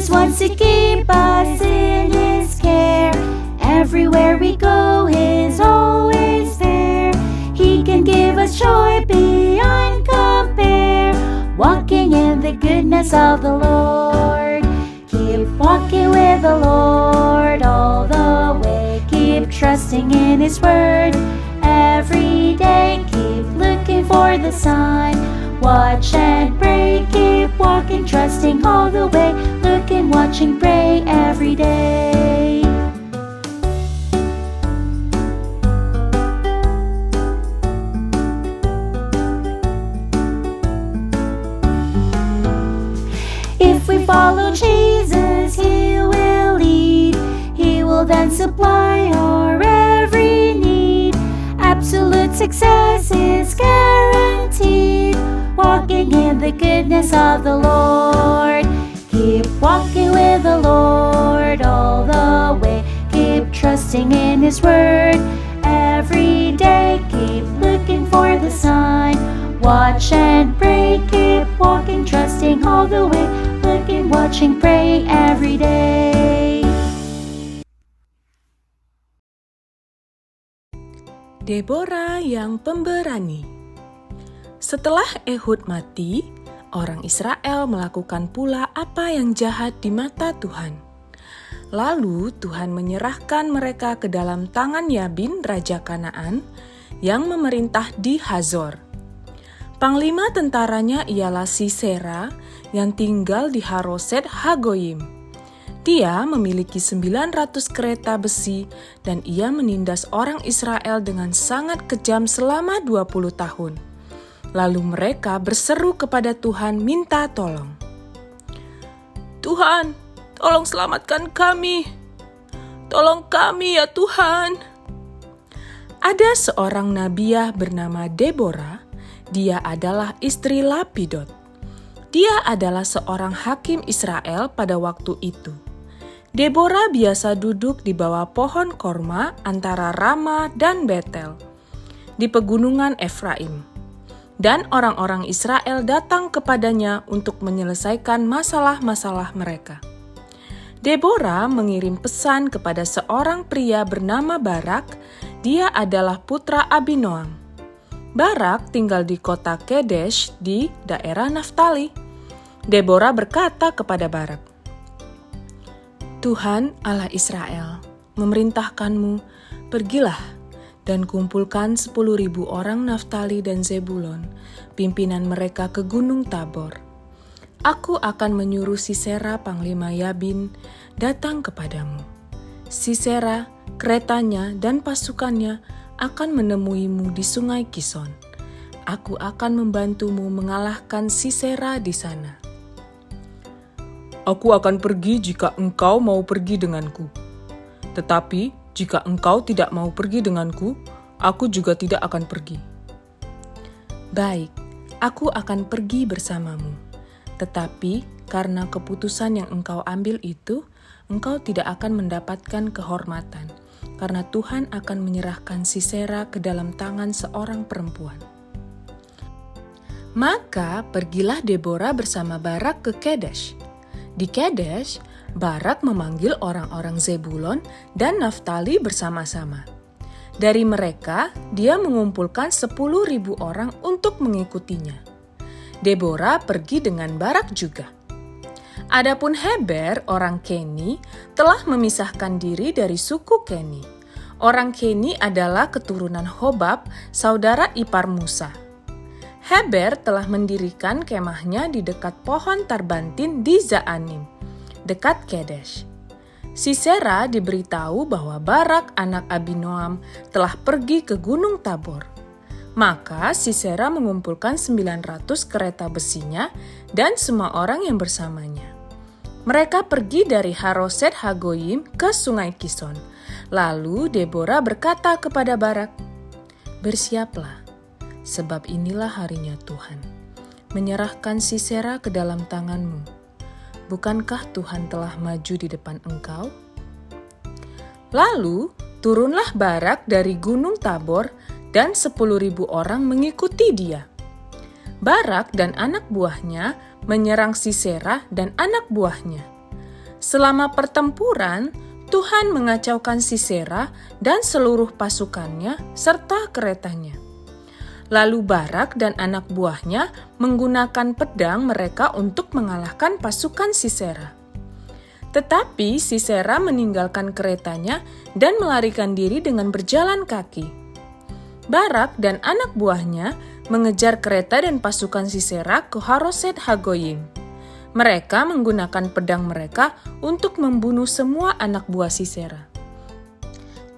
Jesus wants to keep us in His care. Everywhere we go, He's always there. He can give us joy beyond compare. Walking in the goodness of the Lord. Keep walking with the Lord all the way. Keep trusting in His word. Every day keep looking for the sign. Watch and pray, keep walking, trusting all the way. Looking, watching, pray every day. If we follow Jesus, He will lead. He will then supply our every need. Absolute success is guaranteed. Walking in the goodness of the Lord. Keep walking with the Lord all the way. Keep trusting in His word. Every day keep looking for the sign. Watch and pray, keep walking, trusting all the way. Looking, watching, pray every day. Deborah yang pemberani. Setelah Ehud mati, orang Israel melakukan pula apa yang jahat di mata Tuhan. Lalu Tuhan menyerahkan mereka ke dalam tangan Yabin, raja Kanaan, yang memerintah di Hazor. Panglima tentaranya ialah Sisera, yang tinggal di Haroset Hagoyim. Dia memiliki 900 kereta besi dan ia menindas orang Israel dengan sangat kejam selama 20 tahun. Lalu mereka berseru kepada Tuhan minta tolong. Tuhan, tolong selamatkan kami. Tolong kami ya Tuhan. Ada seorang nabiah bernama Deborah. Dia adalah istri Lapidot. Dia adalah seorang hakim Israel pada waktu itu. Deborah biasa duduk di bawah pohon korma antara Rama dan Betel, di pegunungan Efraim. Dan orang-orang Israel datang kepadanya untuk menyelesaikan masalah-masalah mereka. Deborah mengirim pesan kepada seorang pria bernama Barak. Dia adalah putra Abinoam. Barak tinggal di kota Kedesh di daerah Naftali. Deborah berkata kepada Barak, Tuhan Allah Israel memerintahkanmu, pergilah dan kumpulkan 10.000 orang Naftali dan Zebulon, pimpinan mereka ke Gunung Tabor. Aku akan menyuruh Sisera panglima Yabin datang kepadamu. Sisera, keretanya dan pasukannya akan menemuimu di sungai Kison. Aku akan membantumu mengalahkan Sisera di sana. Aku akan pergi jika engkau mau pergi denganku. Tetapi jika engkau tidak mau pergi denganku, aku juga tidak akan pergi. Baik, aku akan pergi bersamamu. Tetapi karena keputusan yang engkau ambil itu, engkau tidak akan mendapatkan kehormatan, karena Tuhan akan menyerahkan Sisera ke dalam tangan seorang perempuan. Maka pergilah Deborah bersama Barak ke Kedesh. Di Kedesh, Barak memanggil orang-orang Zebulon dan Naftali bersama-sama. Dari mereka, dia mengumpulkan 10.000 orang untuk mengikutinya. Deborah pergi dengan Barak juga. Adapun Heber, orang Keni, telah memisahkan diri dari suku Keni. Orang Keni adalah keturunan Hobab, saudara ipar Musa. Heber telah mendirikan kemahnya di dekat pohon tarbantin di Zaanim, dekat Kedesh. Sisera diberitahu bahwa Barak anak Abinoam telah pergi ke Gunung Tabor. Maka Sisera mengumpulkan 900 kereta besinya dan semua orang yang bersamanya. Mereka pergi dari Haroset Hagoyim ke sungai Kison. Lalu Deborah berkata kepada Barak, bersiaplah, sebab inilah harinya Tuhan, menyerahkan Sisera ke dalam tanganmu. Bukankah Tuhan telah maju di depan engkau? Lalu turunlah Barak dari Gunung Tabor dan 10.000 orang mengikuti dia. Barak dan anak buahnya menyerang Sisera dan anak buahnya. Selama pertempuran, Tuhan mengacaukan Sisera dan seluruh pasukannya serta keretanya. Lalu Barak dan anak buahnya menggunakan pedang mereka untuk mengalahkan pasukan Sisera. Tetapi Sisera meninggalkan keretanya dan melarikan diri dengan berjalan kaki. Barak dan anak buahnya mengejar kereta dan pasukan Sisera ke Haroset Hagoyim. Mereka menggunakan pedang mereka untuk membunuh semua anak buah Sisera.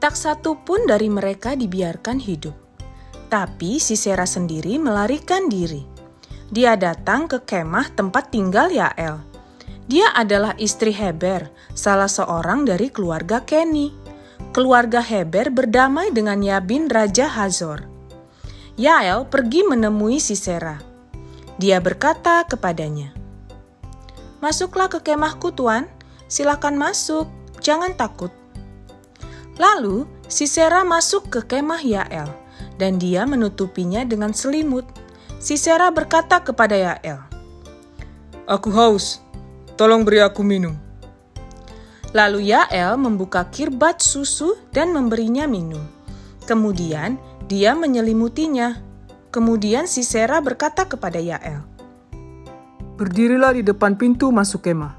Tak satu pun dari mereka dibiarkan hidup. Tapi Sisera sendiri melarikan diri. Dia datang ke kemah tempat tinggal Yael. Dia adalah istri Heber, salah seorang dari keluarga Keni. Keluarga Heber berdamai dengan Yabin Raja Hazor. Yael pergi menemui Sisera. Dia berkata kepadanya, "Masuklah ke kemahku, Tuan. Silakan masuk, jangan takut." Lalu Sisera masuk ke kemah Yael, dan dia menutupinya dengan selimut. Sisera berkata kepada Yael, "Aku haus. Tolong beri aku minum." Lalu Yael membuka kirbat susu dan memberinya minum. Kemudian dia menyelimutinya. Kemudian Sisera berkata kepada Yael, "Berdirilah di depan pintu masuk kemah.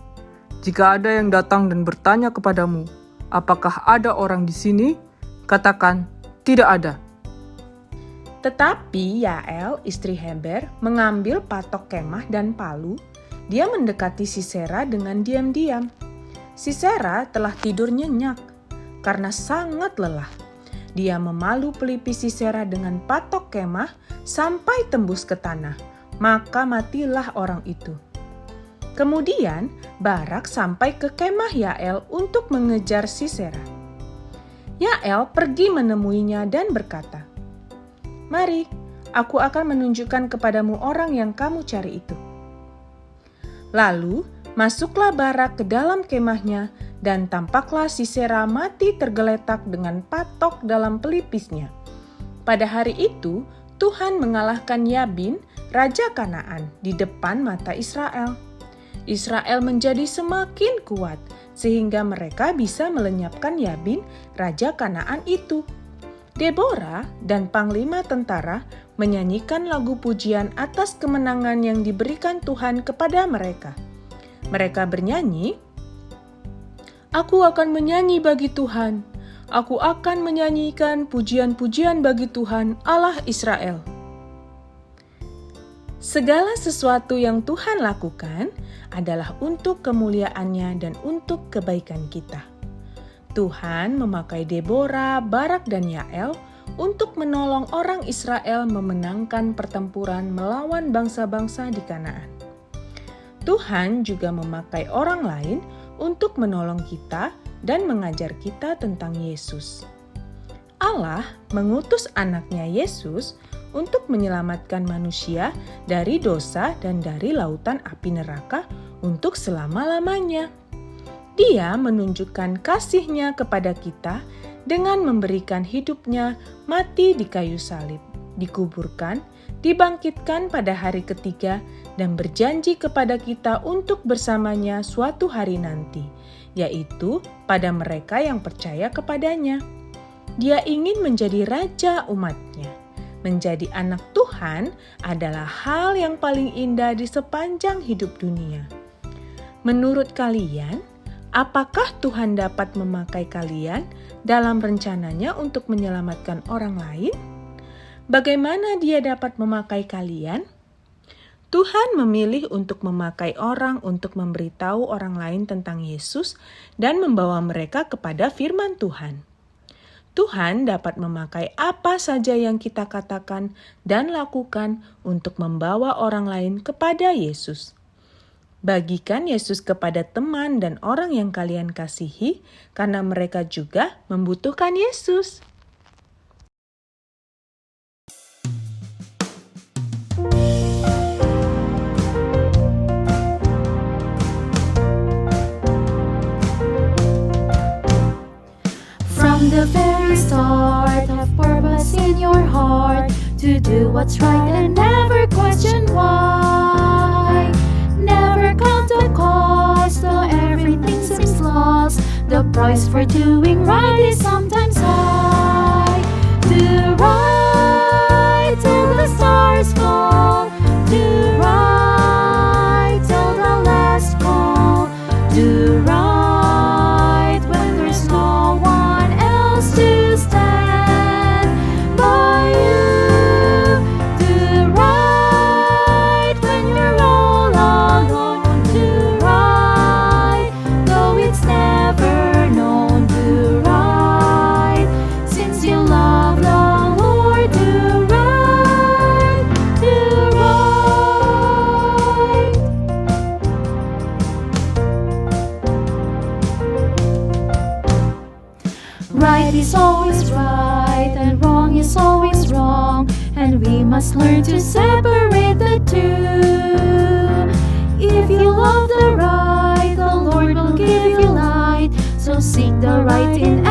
Jika ada yang datang dan bertanya kepadamu, apakah ada orang di sini? Katakan, tidak ada." Tetapi Yael, istri Heber, mengambil patok kemah dan palu. Dia mendekati Sisera dengan diam-diam. Sisera telah tidur nyenyak karena sangat lelah. Dia memalu pelipis Sisera dengan patok kemah sampai tembus ke tanah. Maka matilah orang itu. Kemudian Barak sampai ke kemah Yael untuk mengejar Sisera. Yael pergi menemuinya dan berkata, "Mari, aku akan menunjukkan kepadamu orang yang kamu cari itu." Lalu masuklah Barak ke dalam kemahnya, dan tampaklah Sisera mati tergeletak dengan patok dalam pelipisnya. Pada hari itu, Tuhan mengalahkan Yabin, Raja Kanaan, di depan mata Israel. Israel menjadi semakin kuat, sehingga mereka bisa melenyapkan Yabin, Raja Kanaan itu. Deborah dan panglima tentara menyanyikan lagu pujian atas kemenangan yang diberikan Tuhan kepada mereka. Mereka bernyanyi, "Aku akan menyanyi bagi Tuhan. Aku akan menyanyikan pujian-pujian bagi Tuhan, Allah Israel." Segala sesuatu yang Tuhan lakukan adalah untuk kemuliaannya dan untuk kebaikan kita. Tuhan memakai Deborah, Barak, dan Yael untuk menolong orang Israel memenangkan pertempuran melawan bangsa-bangsa di Kanaan. Tuhan juga memakai orang lain untuk menolong kita dan mengajar kita tentang Yesus. Allah mengutus anaknya Yesus untuk menyelamatkan manusia dari dosa dan dari lautan api neraka untuk selama-lamanya. Dia menunjukkan kasih-Nya kepada kita dengan memberikan hidupnya mati di kayu salib, dikuburkan, dibangkitkan pada hari ketiga, dan berjanji kepada kita untuk bersamanya suatu hari nanti, yaitu pada mereka yang percaya kepadanya. Dia ingin menjadi raja umat-Nya. Menjadi anak Tuhan adalah hal yang paling indah di sepanjang hidup dunia. Menurut kalian, apakah Tuhan dapat memakai kalian dalam rencananya untuk menyelamatkan orang lain? Bagaimana Dia dapat memakai kalian? Tuhan memilih untuk memakai orang untuk memberitahu orang lain tentang Yesus dan membawa mereka kepada firman Tuhan. Tuhan dapat memakai apa saja yang kita katakan dan lakukan untuk membawa orang lain kepada Yesus. Bagikan Yesus kepada teman dan orang yang kalian kasihi, karena mereka juga membutuhkan Yesus. From the very start, have purpose in your heart to do what's right and never question why. Never count the cost, though everything's price for doing right is sometimes high. Do right till the stars fall. Do right till the last call. Do right when there's no one else to stand by you. Do right when you're all alone. Do right though it's never known. Do right since you love the Lord. Do right, do right. Right is always right, and wrong is always wrong, and we must learn to separate the two. If you love the right, the Lord will give you light, so seek the right in